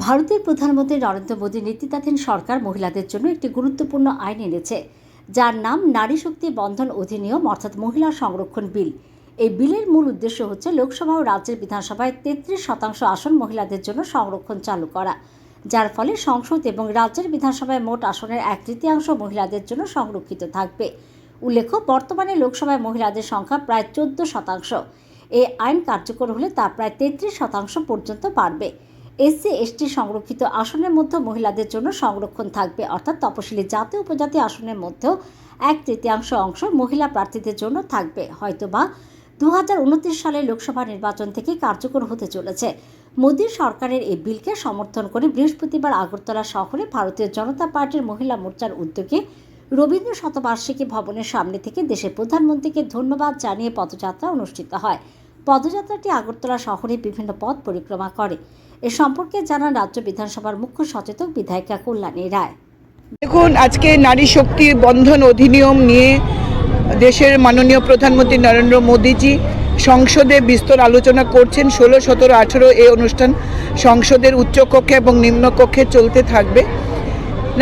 ভারতের প্রধানমন্ত্রী নরেন্দ্র মোদী নেতৃত্বাধীন সরকার মহিলাদের জন্য একটি গুরুত্বপূর্ণ আইন এনেছে, যার নাম নারী শক্তি বন্ধন অধিনিয়ম অর্থাৎ মহিলা সংরক্ষণ বিল। এই বিলের মূল উদ্দেশ্য হচ্ছে লোকসভা ও রাজ্যের বিধানসভায় 33% আসন মহিলাদের জন্য সংরক্ষণ চালু করা, যার ফলে সংসদ এবং রাজ্যের বিধানসভায় মোট আসনের 1/3 মহিলাদের জন্য সংরক্ষিত থাকবে। উল্লেখ্য, বর্তমানে লোকসভায় মহিলাদের সংখ্যা প্রায় 14%। এই আইন কার্যকর হলে তা প্রায় 33% পর্যন্ত বাড়বে। SC/ST সংরক্ষিত আসনের মধ্যে মহিলাদের জন্য সংরক্ষণ থাকবে, অর্থাৎ তপশিলি জাতি উপজাতি আসনের মধ্যেও 1/3 অংশ মহিলা প্রার্থীদের জন্য থাকবে। হয়তোবা 2029 সালে লোকসভা নির্বাচন থেকে কার্যকর হতে চলেছে। মোদী সরকারের এই বিলকে সমর্থন করে বৃহস্পতিবার আগরতলা শহরে ভারতীয় জনতা পার্টির মহিলা মোর্চার উদ্যোগে রবীন্দ্র শতবার্ষিকী ভবনের সামনে থেকে দেশের প্রধানমন্ত্রীকে ধন্যবাদ জানিয়ে পদযাত্রা অনুষ্ঠিত হয়। পদযাত্রাটি আগরতলা শহরে বিভিন্ন পথ পরিক্রমা করে। এ সম্পর্কে জানান রাজ্য বিধানসভার মুখ্য সচেতক বিধায়িকা কল্যাণী রায়। দেখুন, আজকে নারী শক্তি বন্ধন অধিনিয়ম নিয়ে দেশের মাননীয় প্রধানমন্ত্রী নরেন্দ্র মোদীজি সংসদে বিস্তর আলোচনা করছেন। 16, 17, 18 এই অনুষ্ঠান সংসদের উচ্চকক্ষে এবং নিম্নকক্ষে চলতে থাকবে।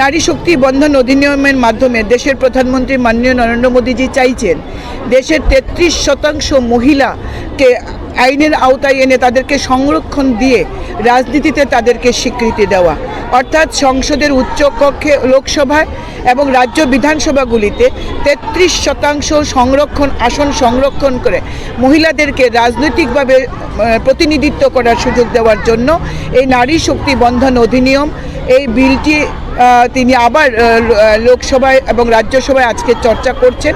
নারী শক্তি বন্ধন অধিনিয়মের মাধ্যমে দেশের প্রধানমন্ত্রী মাননীয় নরেন্দ্র মোদীজি চাইছেন দেশের 33% মহিলাকে আইনের আওতায় এনে তাদেরকে সংরক্ষণ দিয়ে রাজনীতিতে তাদেরকে স্বীকৃতি দেওয়া, অর্থাৎ সংসদের উচ্চকক্ষে লোকসভায় এবং রাজ্য বিধানসভাগুলিতে 33% আসন সংরক্ষণ করে মহিলাদেরকে রাজনৈতিকভাবে প্রতিনিধিত্ব করার সুযোগ দেওয়ার জন্য এই নারী শক্তি বন্ধন অধিনিয়ম এই বিলটি তিনি আবার লোকসভায় এবং রাজ্যসভায় আজকে চর্চা করছেন।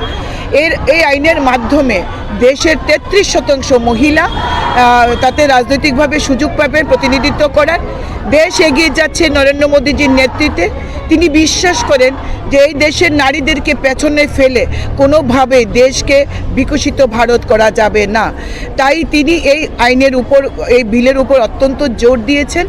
এই আইনের মাধ্যমে দেশের 33% মহিলা তাতে রাজনৈতিকভাবে সুযোগ পাবেন প্রতিনিধিত্ব করার। দেশ এগিয়ে যাচ্ছে নরেন্দ্র মোদীজির নেতৃত্বে। তিনি বিশ্বাস করেন যে এই দেশের নারীদেরকে পেছনে ফেলে কোনোভাবে দেশকে বিকশিত ভারত করা যাবে না। তাই তিনি এই আইনের উপর, এই বিলের উপর অত্যন্ত জোর দিয়েছেন।